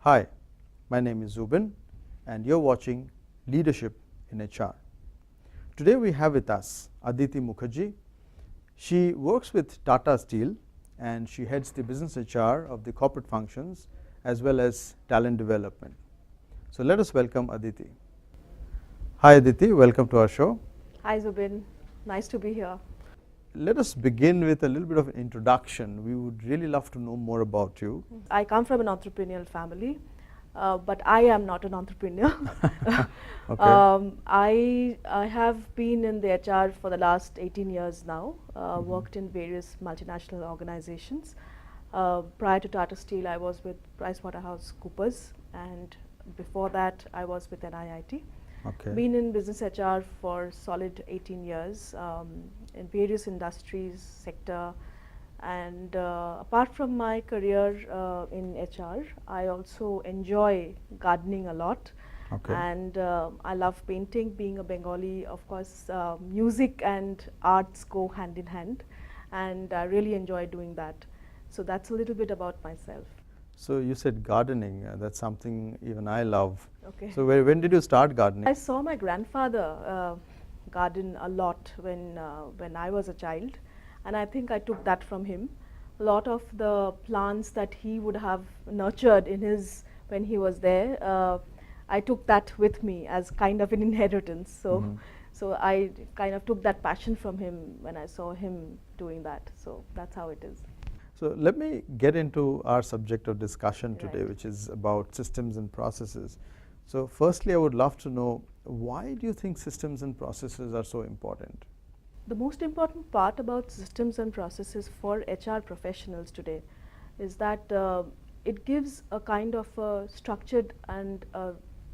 Hi, my name is Zubin and you're watching Leadership in HR. Today we have with us Aditi Mukherjee. She works with Tata Steel and she heads the business HR of the corporate functions as well as talent development. So let us welcome Aditi. Hi Aditi, welcome to our show. Hi Zubin, nice to be here. Let us begin with a little bit of an introduction. We would really love to know more about you. I come from an entrepreneurial family, but I am not an entrepreneur. Okay. I have been in the HR for the last 18 years now, worked in various multinational organizations. Prior to Tata Steel, I was with PricewaterhouseCoopers, and before that, I was with NIIT. Okay. Been in business HR for solid 18 years in various industries, sector, and apart from my career in HR, I also enjoy gardening a lot. Okay. And I love painting. Being a Bengali, of course, music and arts go hand in hand, and I really enjoy doing that. So that's a little bit about myself. So you said gardening, that's something even I love. Okay. So when did you start gardening? I saw my grandfather garden a lot when I was a child, and I think I took that from him. A lot of the plants that he would have nurtured in his when he was there, I took that with me as kind of an inheritance. So, so I kind of took that passion from him when I saw him doing that. So that's how it is. So let me get into our subject of discussion today, Right. which is about systems and processes. So firstly, I would love to know, why do you think systems and processes are so important? The most important part about systems and processes for HR professionals today is that it gives a kind of a structured and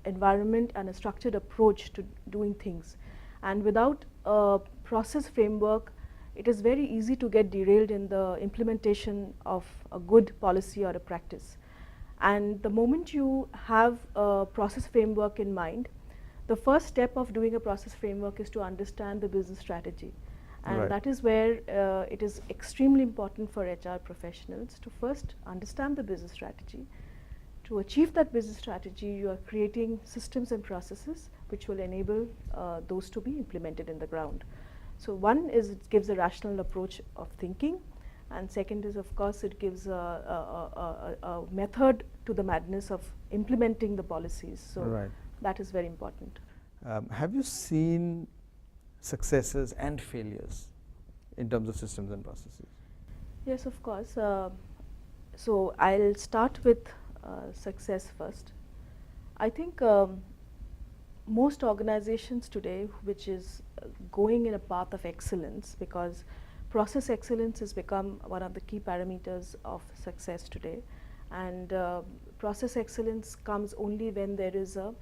environment and a structured approach to doing things. And without a process framework, it is very easy to get derailed in the implementation of a good policy or a practice. And the moment you have a process framework in mind, the first step of doing a process framework is to understand the business strategy. And Right. that is where it is extremely important for HR professionals to first understand the business strategy. To achieve that business strategy, you are creating systems and processes which will enable those to be implemented in the ground. So one is it gives a rational approach of thinking, and second is, of course, it gives a method to the madness of implementing the policies. So Right. that is very important. Have you seen successes and failures in terms of systems and processes? Yes, of course. So I'll start with success first. I think most organizations today, which is going in a path of excellence, because process excellence has become one of the key parameters of success today, and process excellence comes only when there is a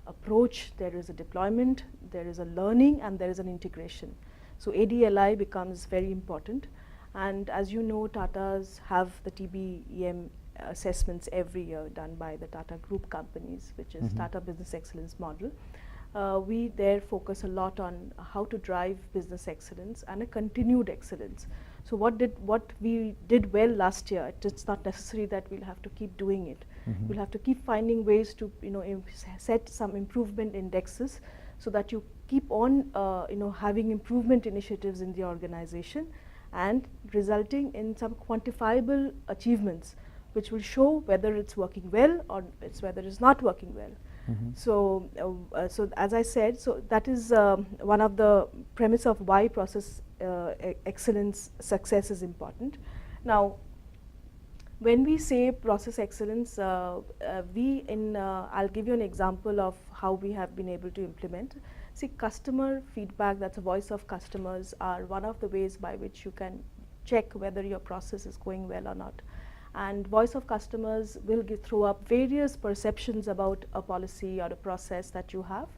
approach, there is a deployment, there is a learning, and there is an integration. So ADLI becomes very important, and as you know, Tatas have the TBEM assessments every year done by the Tata Group companies, which is Tata Business Excellence Model. We there focus a lot on how to drive business excellence and a continued excellence. So what we did well last year, it's not necessary that we'll have to keep doing it. We'll have to keep finding ways to set some improvement indexes so that you keep on having improvement initiatives in the organization and resulting in some quantifiable achievements which will show whether it's working well or whether it's not working well. So, so as I said, so that is one of the premise of why process excellence success is important. Now, when we say process excellence, I'll give you an example of how we have been able to implement. See, customer feedback, that's a voice of customers, are one of the ways by which you can check whether your process is going well or not. And voice of customers will throw up various perceptions about a policy or a process that you have.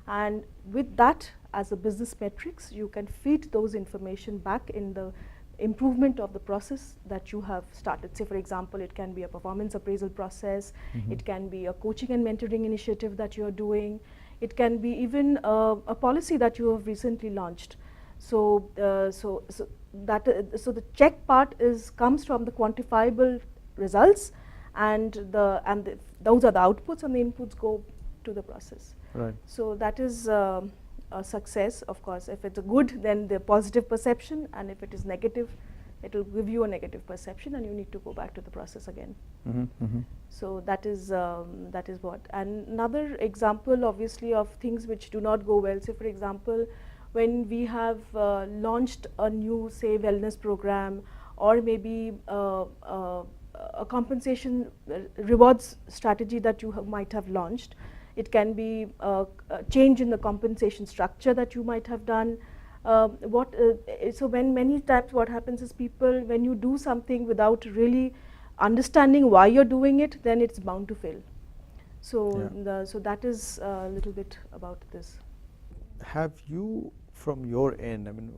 And with that as a business metrics, you can feed those information back in the improvement of the process that you have started. Say, for example, it can be a performance appraisal process, it can be a coaching and mentoring initiative that you are doing, it can be even a policy that you have recently launched. So, so the check part comes from the quantifiable results, and those are the outputs, and the inputs go to the process. Right. So that is a success. Of course, if it's good, then the positive perception, and if it is negative, it will give you a negative perception, and you need to go back to the process again. So that is what. And another example, obviously, of things which do not go well. Say, for example, when we have launched a new, say, wellness program, or maybe a compensation rewards strategy that you might have launched. It can be a change in the compensation structure that you might have done. So when many times what happens is people, when you do something without really understanding why you're doing it, then it's bound to fail. So, so that is a little bit about this. Have you, from your end, I mean,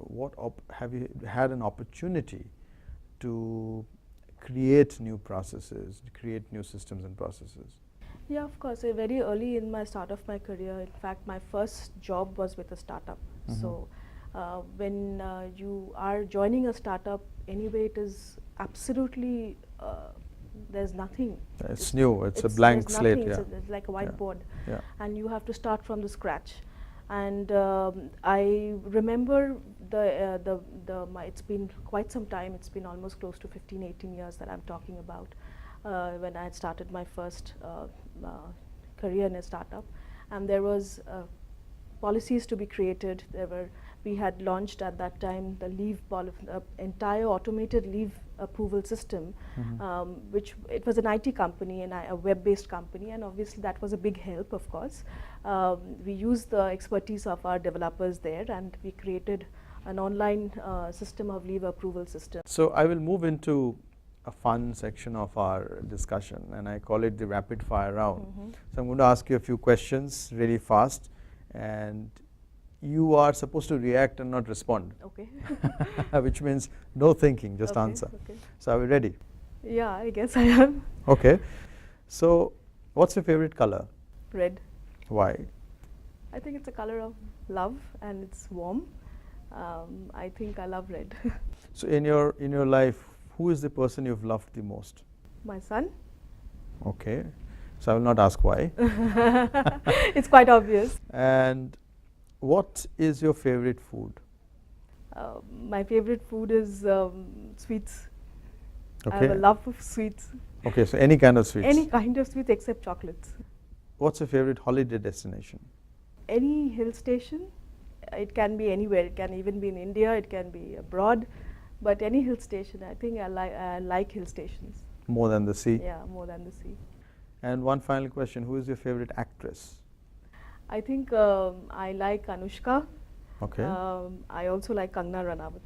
have you had an opportunity to create new processes, create new systems and processes? Yeah, of course. Very early in my start of my career, in fact, my first job was with a startup. So when you are joining a startup, anyway, it is absolutely, there's nothing. It's new, it's a blank slate. Yeah. It's like a whiteboard. Yeah. And you have to start from the scratch. And I remember it's been quite some time, it's been almost close to 15, 18 years that I'm talking about, when I had started my first career in a startup. And there was policies to be created. We had launched at that time the entire automated leave approval system, which it was an IT company and a web-based company, and obviously that was a big help, of course. We used the expertise of our developers there, and we created an online system of leave approval system. So I will move into a fun section of our discussion, and I call it the rapid fire round. So I'm going to ask you a few questions really fast, and you are supposed to react and not respond. Okay. Which means no thinking, just answer. Okay. So are we ready? Yeah, I guess I am. Okay. So what's your favorite color? Red. Why? I think it's a color of love, and it's warm. I think I love red. So in your life, who is the person you've loved the most? My son. Okay. So I will not ask why. It's quite obvious. And what is your favorite food? My favorite food is sweets. Okay. I have a love of sweets. Okay, so any kind of sweets? Any kind of sweets except chocolates. What's your favorite holiday destination? Any hill station. It can be anywhere. It can even be in India. It can be abroad. But any hill station. I think I like hill stations. More than the sea? Yeah, more than the sea. And one final question. Who is your favorite actress? I think I like Anushka. Okay. I also like Kangana Ranaut.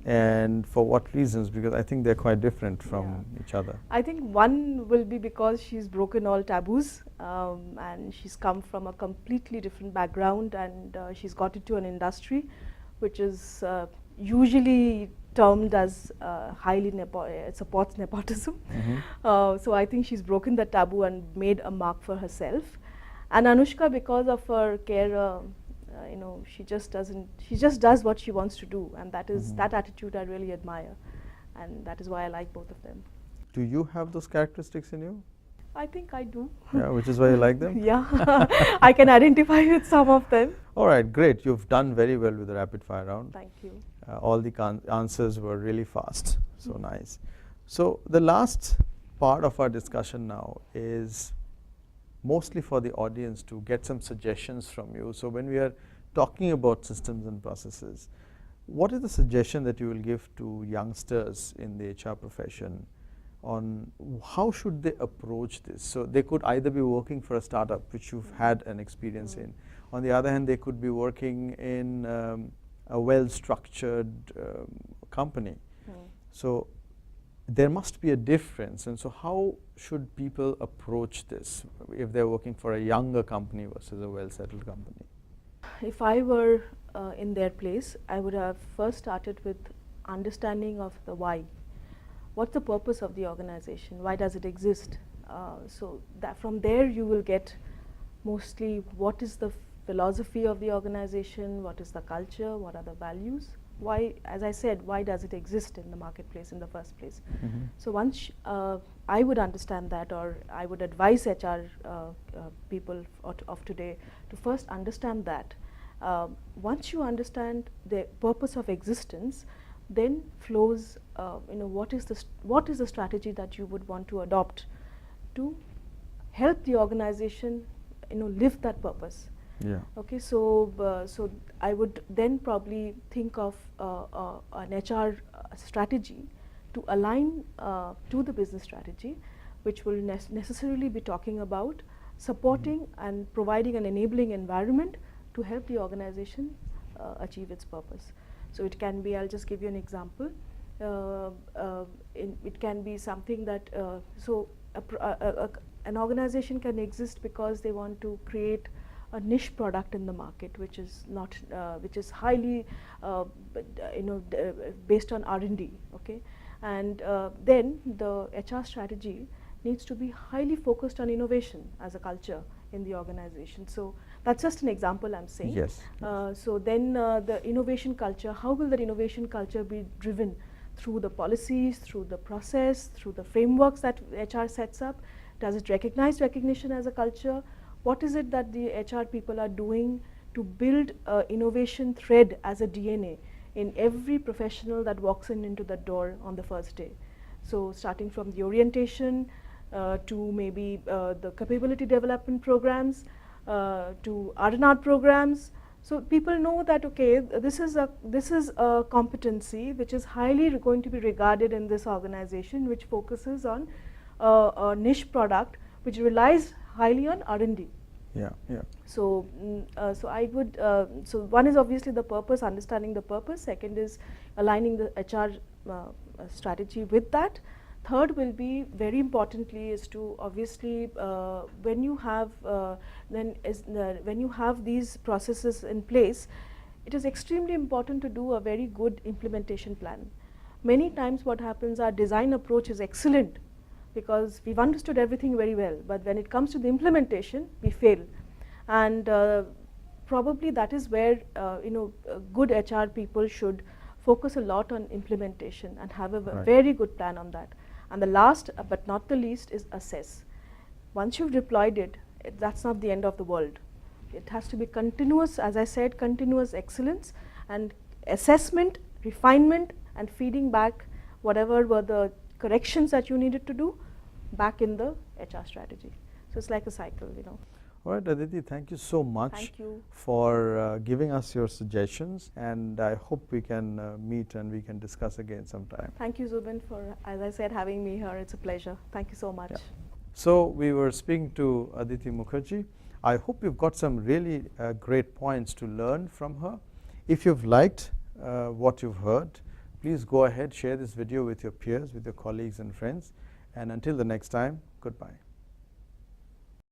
And for what reasons? Because I think they're quite different from each other. I think one will be because she's broken all taboos, and she's come from a completely different background, and she's got into an industry which is usually termed as highly supports nepotism. So I think she's broken the taboo and made a mark for herself. And Anushka, because of her care, she just does what she wants to do, and that is that attitude I really admire, and that is why I like both of them. Do you have those characteristics in you? I think I do. Yeah, which is why you like them? Yeah, I can identify with some of them. All right, great. You've done very well with the rapid fire round. Thank you. All the answers were really fast, so nice. So the last part of our discussion now is mostly for the audience to get some suggestions from you. So when we are talking about systems and processes, what is the suggestion that you will give to youngsters in the HR profession on how should they approach this? So they could either be working for a startup, which you've had an experience in. On the other hand, they could be working in a well-structured company. So there must be a difference, and so how should people approach this if they're working for a younger company versus a well-settled company? If I were in their place, I would have first started with understanding of the why. What's the purpose of the organization? Why does it exist? So that from there you will get mostly what is the philosophy of the organization, what is the culture, what are the values, why, as I said, why does it exist in the marketplace in the first place. So once I would understand that, or I would advise HR people of today to first understand that. Once you understand the purpose of existence, then flows, what is the strategy that you would want to adopt to help the organization, live that purpose. Yeah. Okay, so so I would then probably think of an HR strategy to align to the business strategy, which will necessarily be talking about supporting and providing an enabling environment to help the organization achieve its purpose. So it can be, I'll just give you an example. It can be something that, an organization can exist because they want to create a niche product in the market, which is not, which is highly, based on R&D. Okay, and then the HR strategy needs to be highly focused on innovation as a culture in the organization. So that's just an example I'm saying. Yes. So then the innovation culture, how will that innovation culture be driven? Through the policies, through the process, through the frameworks that HR sets up. Does it recognize recognition as a culture? What is it that the HR people are doing to build innovation thread as a DNA in every professional that walks into the door on the first day? So starting from the orientation to maybe the capability development programs, to R&R programs. So people know that, okay, this is a competency which is highly going to be regarded in this organization, which focuses on a niche product which relies highly on R&D. Yeah, yeah. So, so I would, so one is obviously the purpose, understanding the purpose. Second is aligning the HR strategy with that. Third will be, very importantly, is to obviously when you have when you have these processes in place, it is extremely important to do a very good implementation plan. Many times what happens, our design approach is excellent because we've understood everything very well, but when it comes to the implementation, we fail. And probably that is where good HR people should focus a lot on implementation and have a very good plan on that. And the last but not the least is assess. Once you've deployed it, that's not the end of the world. It has to be continuous, as I said, continuous excellence and assessment, refinement, and feeding back whatever were the corrections that you needed to do back in the HR strategy. So it's like a cycle, All right, Aditi, thank you so much. Thank you For giving us your suggestions, and I hope we can meet and we can discuss again sometime. Thank you, Zubin, for, as I said, having me here. It's a pleasure. Thank you so much. Yeah. So we were speaking to Aditi Mukherjee. I hope you've got some really great points to learn from her. If you've liked what you've heard, please go ahead, share this video with your peers, with your colleagues and friends. And until the next time, goodbye.